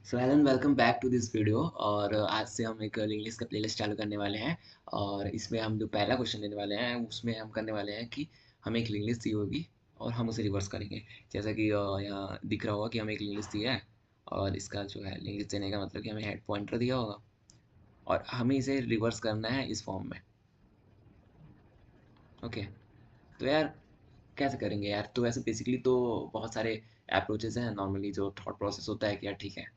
So hello and welcome back to this video. और आज से हम एक इंग्लिश का प्लेलिस्ट चालू करने वाले हैं। और इसमें हम जो पहला क्वेश्चन लेने वाले हैं उसमें हम करने वाले हैं कि हमें एक इंग्लिश दी होगी और हम उसे रिवर्स करेंगे। जैसा कि यहाँ दिख रहा होगा कि हमें एक इंग्लिश दिया है और इसका जो है इंग्लिश देने का मतलब कि हमें हेड पॉइंटर दिया होगा और हमें इसे रिवर्स करना है इस फॉर्म में। ओके, तो यार कैसे करेंगे यार? तो वैसे बेसिकली तो बहुत सारे अप्रोचेस हैं। नॉर्मली जो थॉट प्रोसेस होता है कि यार ठीक है,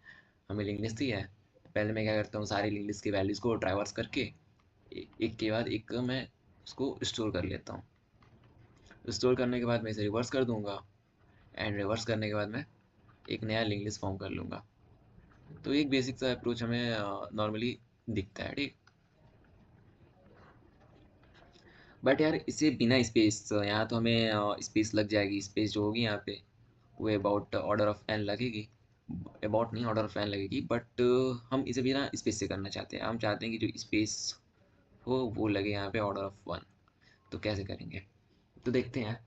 हमें लिंक दी है, पहले मैं क्या करता हूँ, सारी लिंक की वैल्यूज़ को ट्राइवर्स करके एक के बाद एक मैं उसको स्टोर कर लेता हूँ। स्टोर करने के बाद मैं इसे रिवर्स कर दूंगा एंड रिवर्स करने के बाद मैं एक नया लिंक लिस्ट फॉर्म कर लूँगा। तो एक बेसिक सा अप्रोच हमें नॉर्मली दिखता है, ठीक। बट यार इसे बिना स्पेस, यहाँ तो हमें स्पेस लग जाएगी। स्पेस जो होगी यहाँ पे वो अबाउट ऑर्डर ऑफ एन लगेगी। अबाउट नहीं, ऑर्डर ऑफ एन लगेगी। बट हम इसे बिना स्पेस से करना चाहते हैं। हम चाहते हैं कि जो स्पेस हो वो लगे यहाँ पे ऑर्डर ऑफ वन। तो कैसे करेंगे? तो देखते हैं।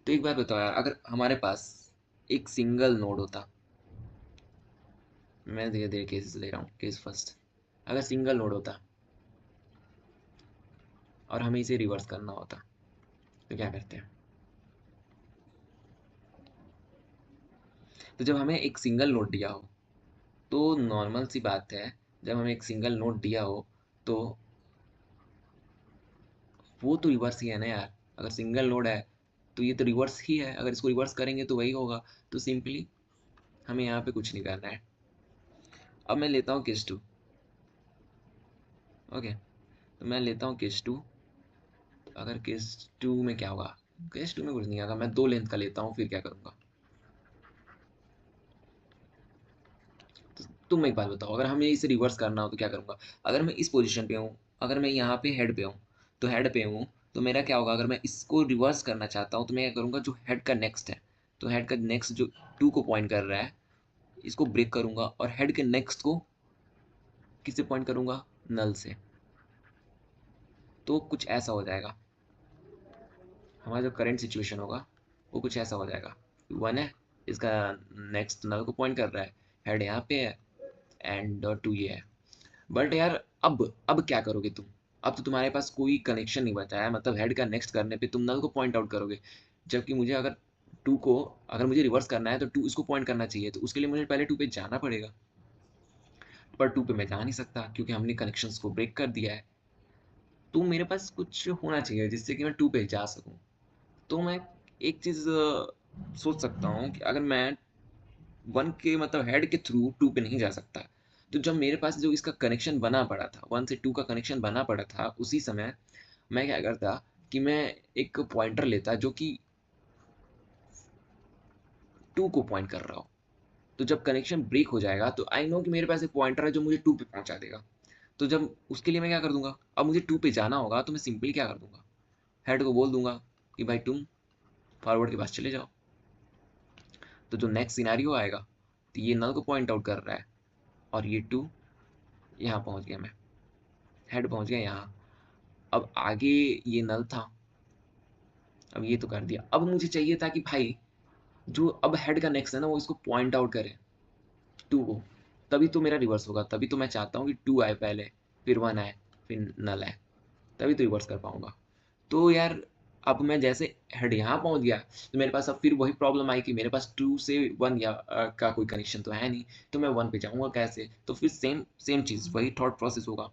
तो एक बात बताओ यार, अगर हमारे पास एक सिंगल नोड होता, मैं धीरे धीरे केसेस ले रहा हूँ, केस फर्स्ट। अगर सिंगल नोड होता और हमें इसे रिवर्स करना होता तो क्या करते हैं? तो जब हमें एक सिंगल नोड दिया हो तो नॉर्मल सी बात है, जब हमें एक सिंगल नोड दिया हो तो वो तो रिवर्स ही है ना यार। अगर सिंगल नोड है तो ये तो रिवर्स ही है। अगर इसको रिवर्स करेंगे तो वही होगा। तो सिंपली हमें यहाँ पे कुछ नहीं करना है। अब मैं लेता हूँ केस टू। ओके, तो मैं लेता हूँ केस टू। अगर केस टू में क्या होगा? केस टू में कुछ नहीं होगा। मैं दो लेंथ का लेता हूँ, फिर क्या करूँगा? तो तुम एक बात बताओ, अगर हमें इसे रिवर्स करना हो तो क्या करूँगा? अगर मैं इस पोजीशन पे हूँ, अगर मैं यहाँ पे हेड पे हूँ, तो हेड पे हूँ तो मेरा क्या होगा? अगर मैं इसको रिवर्स करना चाहता हूँ तो मैं क्या करूँगा? जो हेड का नेक्स्ट है, तो हेड का नेक्स्ट जो टू को पॉइंट कर रहा है, इसको ब्रेक करूँगा और हेड के नेक्स्ट को किससे पॉइंट करूँगा? नल से। तो कुछ ऐसा हो जाएगा, हमारा जो करंट सिचुएशन होगा वो कुछ ऐसा हो जाएगा। वन है, इसका नेक्स्ट नल को पॉइंट कर रहा है, हेड यहाँ पे है एंड टू ये है। बट यार अब क्या करोगे तुम? अब तो तुम्हारे पास कोई कनेक्शन नहीं बचा है। मतलब हेड का नेक्स्ट करने पे तुम नल को पॉइंट आउट करोगे, जबकि मुझे अगर टू को, अगर मुझे रिवर्स करना है तो टू इसको पॉइंट करना चाहिए। तो उसके लिए मुझे पहले टू पे जाना पड़ेगा, पर टू पे मैं जा नहीं सकता क्योंकि हमने कनेक्शंस को ब्रेक कर दिया है। तो मेरे पास कुछ होना चाहिए जिससे कि मैं टू पे जा सकूं। तो मैं एक चीज़ सोच सकता हूँ कि अगर मैं वन के मतलब हेड के थ्रू टू पे नहीं जा सकता, तो जब मेरे पास जो इसका कनेक्शन बना पड़ा था, वन से टू का कनेक्शन बना पड़ा था, उसी समय मैं क्या करता कि मैं एक पॉइंटर लेता जो कि टू को पॉइंट कर रहा हो। तो जब कनेक्शन ब्रेक हो जाएगा तो आई नो कि मेरे पास एक पॉइंटर है जो मुझे टू पे पहुंचा देगा। तो जब उसके लिए मैं क्या कर दूंगा, अब मुझे टू पे जाना होगा तो मैं सिंपली क्या कर दूंगा, हेड को बोल दूंगा कि भाई तुम फॉरवर्ड के पास चले जाओ। तो जो नेक्स्ट सिनेरियो आएगा, तो ये नल को पॉइंट आउट कर रहा है और ये टू यहाँ पहुँच गया, मैं हेड पहुँच गया यहाँ। अब आगे ये नल था, अब ये तो कर दिया। अब मुझे चाहिए था कि भाई जो अब हेड का नेक्स्ट है ना वो इसको पॉइंट आउट करे टू को, तभी तो मेरा रिवर्स होगा। तभी तो मैं चाहता हूँ कि टू आए पहले, फिर वन आए, फिर नल आए, तभी तो रिवर्स कर पाऊंगा। तो यार अब मैं जैसे हेड यहाँ पहुंच गया तो मेरे पास अब फिर वही प्रॉब्लम आई कि मेरे पास टू से वन या का कोई कनेक्शन तो है नहीं। तो मैं वन पे जाऊंगा कैसे? तो फिर सेम सेम चीज़, वही थॉट प्रोसेस होगा।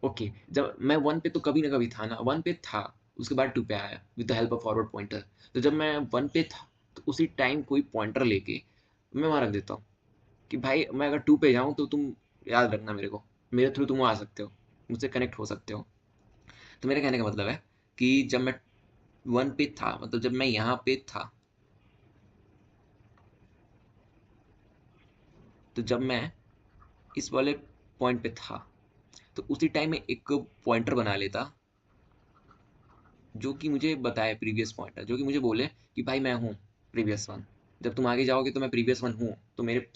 ओके, जब मैं वन पे तो कभी ना कभी था ना, वन पे था, उसके बाद टू पे आया with the help of forward pointer. तो जब मैं वन पे था तो उसी टाइम कोई पॉइंटर लेके मैं वहाँ रख देता हूँ कि भाई मैं अगर टू पे जाऊँ तो तुम याद रखना मेरे को, मेरे थ्रू तुम आ सकते हो, मुझसे कनेक्ट हो सकते हो। तो मेरे कहने का मतलब है कि जब मैं वन पे था, मतलब जब मैं यहाँ पे था, तो जब मैं इस वाले पॉइंट पे था तो उसी टाइम में एक पॉइंटर बना लेता जो कि मुझे बताए, प्रीवियस पॉइंटर जो कि मुझे बोले कि भाई मैं हूँ प्रीवियस वन। जब तुम आगे जाओगे तो मैं प्रीवियस वन हूँ, तो मेरे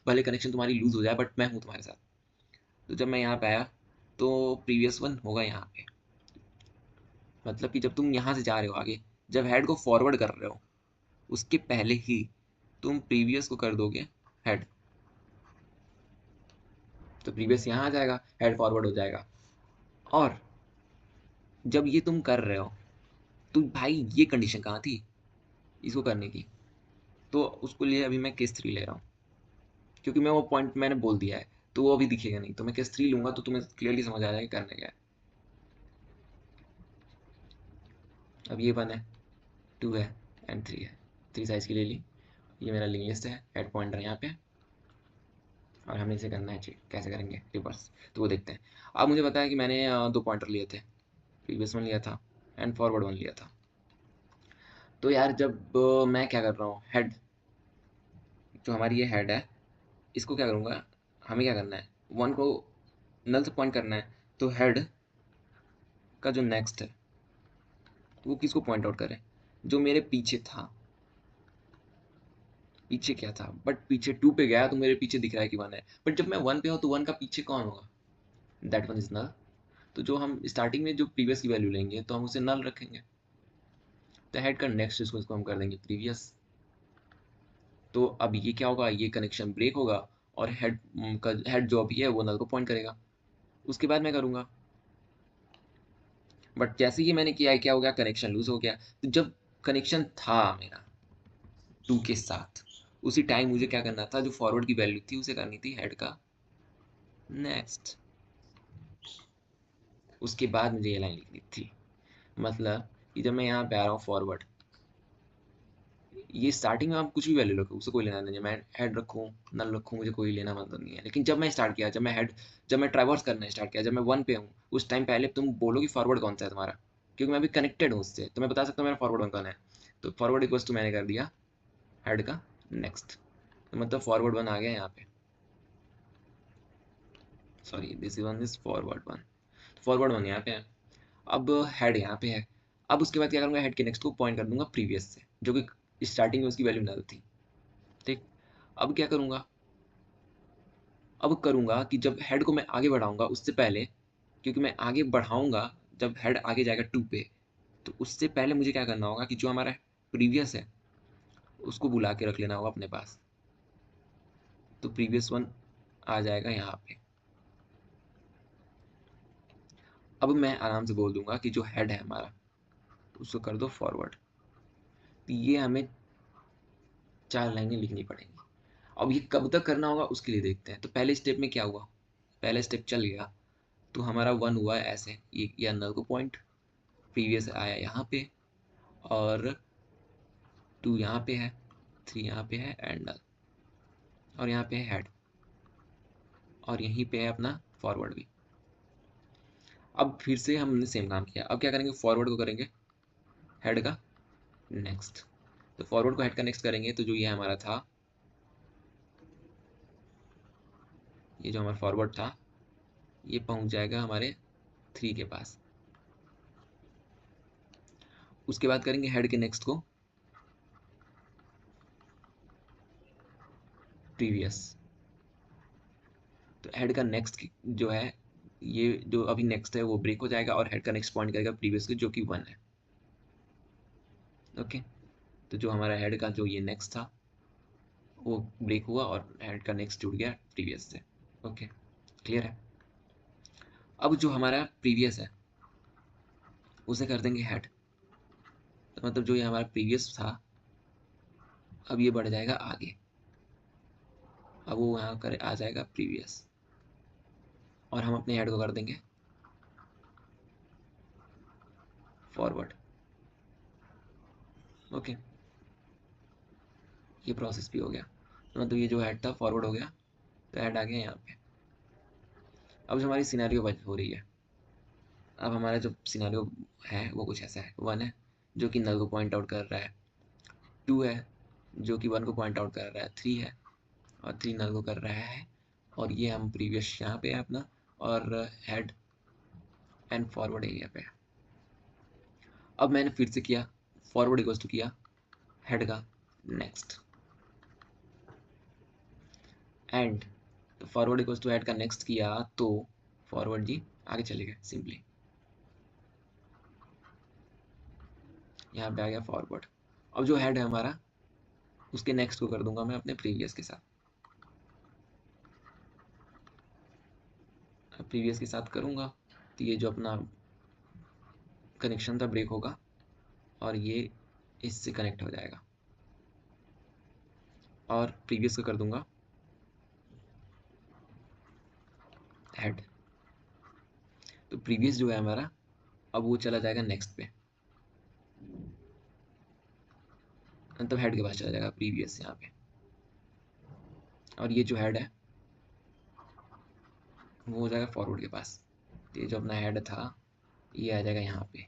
भले कनेक्शन तुम्हारी लूज हो जाए बट मैं हूँ तुम्हारे साथ। तो जब मैं यहाँ पे आया तो प्रीवियस वन होगा यहाँ पे। मतलब कि जब तुम यहाँ से जा रहे हो आगे, जब हेड को फॉरवर्ड कर रहे हो उसके पहले ही तुम प्रीवियस को कर दोगे हेड। तो प्रीवियस यहाँ आ जाएगा, हेड फॉरवर्ड हो जाएगा। और जब ये तुम कर रहे हो तो भाई ये कंडीशन कहाँ थी इसको करने की, तो उसको लिए अभी मैं केस 3 ले रहा हूँ, क्योंकि मैं वो पॉइंट मैंने बोल दिया है तो वो अभी दिखेगा नहीं, तो मैं केस 3 लूंगा तो तुम्हें क्लियरली समझ आ जाएगा कि करने क्या है। अब ये 1 है, 2 है एंड 3 है, 3 साइज की ले ली। ये मेरा लिंक लिस्ट है, हेड पॉइंटर यहाँ पे, और हमें इसे करना है चेक, कैसे करेंगे रिवर्स, तो वो देखते हैं। अब मुझे पता है कि मैंने 2 पॉइंटर लिए थे, प्रीवियस 1 लिया था एंड फॉरवर्ड 1 लिया था। तो यार जब मैं क्या कर रहा हूँ, हेड, जो हमारी ये हेड है, इसको क्या करूँगा, हमें क्या करना है, 1 को नल से पॉइंट करना है, तो हेड का जो नेक्स्ट है वो किसको पॉइंट आउट करे, जो मेरे पीछे था। पीछे क्या था, बट पीछे 2 पे गया तो मेरे पीछे दिख रहा है कि 1 है, बट जब मैं 1 पे हूँ तो 1 का पीछे कौन होगा, दैट वन इज नल। तो जो हम स्टार्टिंग में जो प्रीवियस की वैल्यू लेंगे तो हम उसे नल रखेंगे, तो हेड का नेक्स्ट इसको हम कर देंगे प्रीवियस। तो अब ये क्या होगा, ये कनेक्शन ब्रेक होगा और हेड का हेड जो अभी है वो नल को पॉइंट करेगा। उसके बाद मैं करूँगा, बट जैसे ही मैंने किया है क्या हो गया, कनेक्शन लूज हो गया। तो जब कनेक्शन था मेरा 2 के साथ, उसी टाइम मुझे क्या करना था, जो फॉरवर्ड की वैल्यू थी उसे करनी थी हेड का नेक्स्ट। उसके बाद मुझे ये लाइन लिखनी थी, मतलब कि जब मैं यहाँ पे आ रहा हूँ फॉरवर्ड, ये स्टार्टिंग में आप कुछ भी वैल्यू रखो, उसे कोई लेना नहीं है, मैं हेड रखूँ नल रखूँ मुझे कोई लेना मतलब नहीं है। लेकिन जब मैं स्टार्ट किया, जब मैं ट्रैवर्स करना स्टार्ट किया, जब मैं 1 पे हूँ, उस टाइम पहले तुम बोलो कि फॉरवर्ड कौन सा है तुम्हारा, क्योंकि मैं अभी कनेक्टेड हूँ उससे, तो मैं बता सकता हूँ मेरा फॉरवर्ड कौन है। तो फॉरवर्ड इक्वल्स टू मैंने कर दिया हेड का नेक्स्ट, तो मतलब फॉरवर्ड 1 आ गया यहाँ पे, sorry this one is forward 1, forward 1 यहाँ पे है। अब हेड यहाँ पे है। अब उसके बाद क्या करूँगा, हेड के नेक्स्ट को पॉइंट कर दूंगा प्रीवियस से, जो कि स्टार्टिंग में उसकी वैल्यू नल थी। ठीक, अब क्या करूँगा, अब करूँगा कि जब हेड को मैं आगे बढ़ाऊँगा उससे पहले, क्योंकि मैं आगे बढ़ाऊँगा जब हेड आगे जाएगा 2 पे, तो उससे पहले मुझे क्या करना होगा कि जो हमारा प्रीवियस है उसको बुला के रख लेना होगा अपने पास। तो प्रीवियस 1 आ जाएगा यहाँ पे। अब मैं आराम से बोल दूंगा कि जो हेड है हमारा उसको कर दो फॉरवर्ड। तो ये हमें 4 लाइनें लिखनी पड़ेंगी। अब ये कब तक करना होगा उसके लिए देखते हैं। तो पहले स्टेप में क्या हुआ, पहले स्टेप चल गया तो हमारा 1 हुआ है ऐसे, ये नल को पॉइंट, प्रीवियस आया यहाँ पे, और 2 यहाँ पे है, 3 यहाँ पे है एंड नल, और यहाँ पे है हेड, और यहीं पे है अपना फॉरवर्ड भी। अब फिर से हमने सेम काम किया, अब क्या करेंगे, फॉरवर्ड को करेंगे हेड का नेक्स्ट। तो फॉरवर्ड को हेड का नेक्स्ट करेंगे तो जो ये हमारा था, ये जो हमारा फॉरवर्ड था ये पहुंच जाएगा हमारे 3 के पास। उसके बाद करेंगे हेड के नेक्स्ट को प्रीवियस। तो हेड का नेक्स्ट जो है, ये जो अभी नेक्स्ट है वो ब्रेक हो जाएगा और हेड का नेक्स्ट पॉइंट करेगा प्रीवियस के, जो कि 1 है। ओके, तो जो हमारा हेड का जो ये नेक्स्ट था वो ब्रेक हुआ और हेड का नेक्स्ट जुड़ गया प्रीवियस से। ओके, क्लियर है। अब जो हमारा प्रीवियस है उसे कर देंगे हेड, तो मतलब जो ये हमारा प्रीवियस था अब ये बढ़ जाएगा आगे, अब वो यहाँ कर आ जाएगा प्रीवियस, और हम अपने हेड को कर देंगे फॉरवर्ड। ओके, ये प्रोसेस भी हो गया, तो मतलब ये जो हेड था फॉरवर्ड हो गया, तो हेड आ गया यहाँ पे। अब जो हमारी सिनेरियो हो रही है, अब हमारा जो सिनेरियो है वो कुछ ऐसा है, 1 है जो कि नल को पॉइंट आउट कर रहा है, 2 है जो कि 1 को पॉइंट आउट कर रहा है, 3 है और 3 नल को कर रहा है, और ये हम प्रीवियस यहाँ पे है अपना, और हेड एंड फॉरवर्ड एरिया पे है। अब मैंने फिर से किया फॉरवर्ड इक्वल्स टू किया हेड का next, and forward equals to head का नेक्स्ट किया तो फॉरवर्ड जी आगे चले गए सिंपली, यहाँ पे आ गया फॉरवर्ड। अब जो हेड है हमारा उसके नेक्स्ट को कर दूंगा मैं अपने प्रीवियस के साथ। प्रीवियस के साथ करूँगा तो ये जो अपना कनेक्शन था ब्रेक होगा और ये इससे कनेक्ट हो जाएगा, और प्रीवियस का कर दूंगा हेड। तो प्रीवियस जो है हमारा अब वो चला जाएगा नेक्स्ट पे, मतलब हेड के पास चला जाएगा प्रीवियस यहाँ पे, और ये जो हेड है वो हो जाएगा फॉरवर्ड के पास। तो ये जो अपना हेड था ये आ जाएगा यहाँ पे।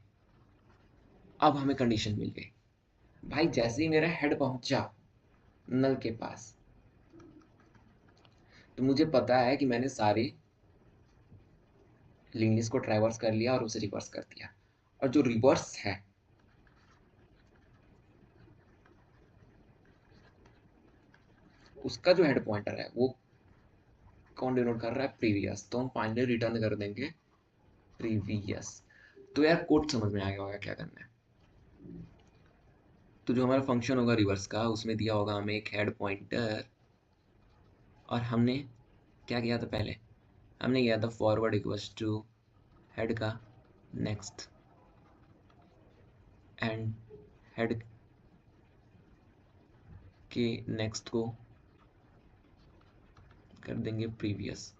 अब हमें कंडीशन मिल गई भाई, जैसे ही मेरा हेड पहुंचा नल के पास तो मुझे पता है कि मैंने सारे लिंक को ट्रैवर्स कर लिया और उसे रिवर्स कर दिया, और जो रिवर्स है उसका जो हेड पॉइंटर है वो कौन डिनोट कर रहा है, प्रीवियस। तो हम फाइनली रिटर्न कर देंगे प्रीवियस। तो यार कोड समझ में आ गया होगा क्या करना है। तो जो हमारा फंक्शन होगा रिवर्स का उसमें दिया होगा हमें एक हेड पॉइंटर, और हमने क्या किया था पहले, हमने किया था फॉरवर्ड इक्वल्स टू हेड का नेक्स्ट, एंड हेड के नेक्स्ट को कर देंगे प्रीवियस,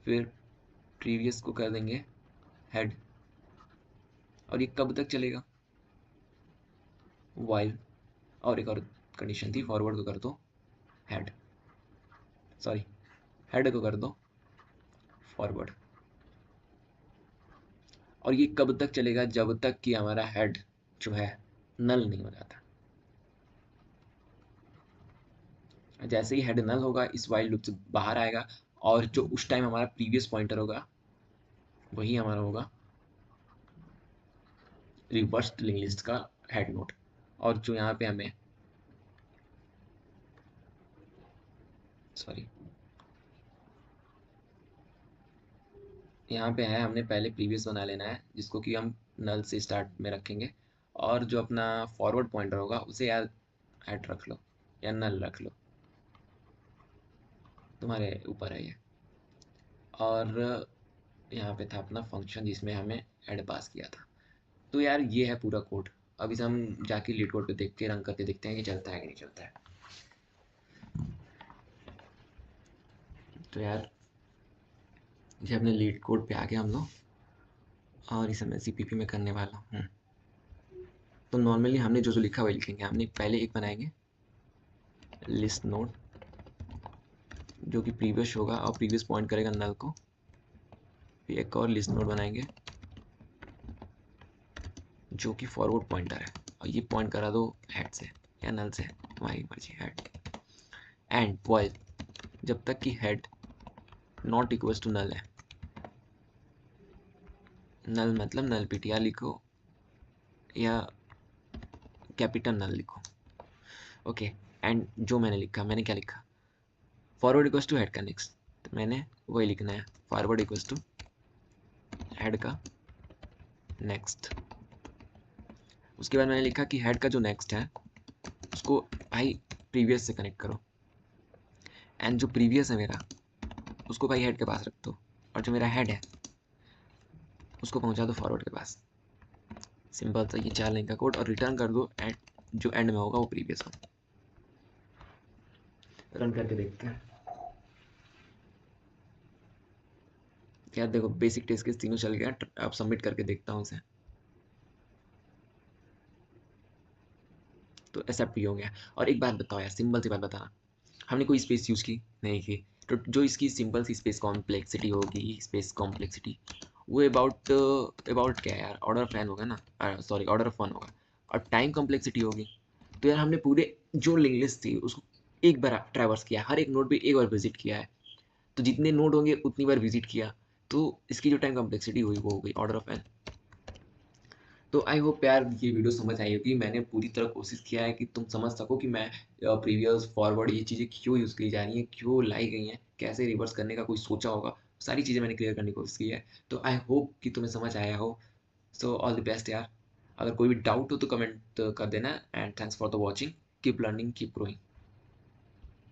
फिर प्रीवियस को कर देंगे हेड। और ये कब तक चलेगा, वाइल, और एक और कंडीशन थी, फॉरवर्ड को कर दो हेड, सॉरी हेड को कर दो फॉरवर्ड। और ये कब तक चलेगा, जब तक कि हमारा हेड जो है नल नहीं हो जाता। जैसे ही हेड नल होगा इस वाइल लूप से बाहर आएगा, और जो उस टाइम हमारा प्रीवियस पॉइंटर होगा वही हमारा होगा रिवर्स्ड लिंक लिस्ट का हेड नोड। और जो यहाँ पे हमें सॉरी यहाँ पे है, हमने पहले प्रीवियस बना लेना है जिसको कि हम नल से स्टार्ट में रखेंगे, और जो अपना फॉरवर्ड पॉइंटर होगा उसे यार हेड रख लो या नल रख लो, तुम्हारे ऊपर है ये। और यहाँ पे था अपना फंक्शन जिसमें हमें हेड पास किया था। तो यार ये है पूरा कोड। अब इसे हम जाके लीड कोड पे देख के रन करके देखते हैं कि चलता है कि नहीं चलता है। तो यार ये अपने लीड कोड पे आ गए हम लोग, और इसे मैं सीपीपी में करने वाला हूँ। तो नॉर्मली हमने जो जो लिखा वही लिखेंगे। हमने पहले एक बनाएंगे लिस्ट नोड जो कि प्रीवियस होगा और प्रीवियस पॉइंट करेगा नल को, फिर एक और लिस्ट नोड बनाएंगे जो कि फॉरवर्ड पॉइंटर है, और ये पॉइंट करा दो हेड से या नल से, तुम्हारी मर्जी, हेड। एंड वाइल जब तक कि head not equals to null है, नल मतलब नल पीटीआर लिखो या कैपिटल नल लिखो, ओके। एंड जो मैंने लिखा, मैंने क्या लिखा, फॉरवर्ड इक्वल्स टू हेड का नेक्स्ट, तो मैंने वही लिखना है, फॉरवर्ड इक्वल्स टू हेड का नेक्स्ट। उसके बाद मैंने लिखा कि हेड का जो नेक्स्ट है उसको भाई प्रीवियस से कनेक्ट करो, एंड जो प्रीवियस है मेरा उसको भाई हेड के पास रख दो, और जो मेरा हेड है उसको पहुंचा दो फॉरवर्ड के पास। सिंपल सा ये 4 लाइन का कोड, और रिटर्न कर दो एंड जो एंड में होगा वो प्रीवियस हो। रन करके देखते हैं। यार देखो बेसिक टेस्ट केस तीनों चल गया, अब सबमिट करके देखता हूँ इसे। तो एक्सेप्ट भी हो गया। और एक बात बताओ यार, सिंपल सी बात बताना, हमने कोई स्पेस यूज़ की नहीं की, तो जो इसकी सिंपल सी स्पेस कॉम्प्लेक्सिटी होगी, स्पेस कॉम्प्लेक्सिटी वो अबाउट क्या है यार, ऑर्डर ऑफ एन होगा ना, सॉरी ऑर्डर ऑफ वन होगा, और टाइम कॉम्प्लेक्सिटी होगी। तो यार हमने पूरे जो लिंक लिस्ट थी उसको एक बार ट्रैवर्स किया, हर एक नोड पे एक बार विजिट किया है, तो जितने नोड होंगे उतनी बार विजिट किया, तो इसकी जो टाइम कॉम्प्लेक्सिटी हुई वो हो गई ऑर्डर ऑफ एन। तो आई होप यार ये वीडियो समझ आई होगी। मैंने पूरी तरह कोशिश किया है कि तुम समझ सको कि मैं प्रीवियस फॉरवर्ड ये चीज़ें क्यों यूज़ की जा रही हैं, क्यों लाई गई हैं, कैसे रिवर्स करने का कोई सोचा होगा, सारी चीज़ें मैंने क्लियर करने की कोशिश की है। तो आई होप कि तुम्हें समझ आया हो। सो ऑल द बेस्ट यार। अगर कोई भी डाउट हो तो कमेंट कर देना, and thanks for the watching. Keep learning, keep growing.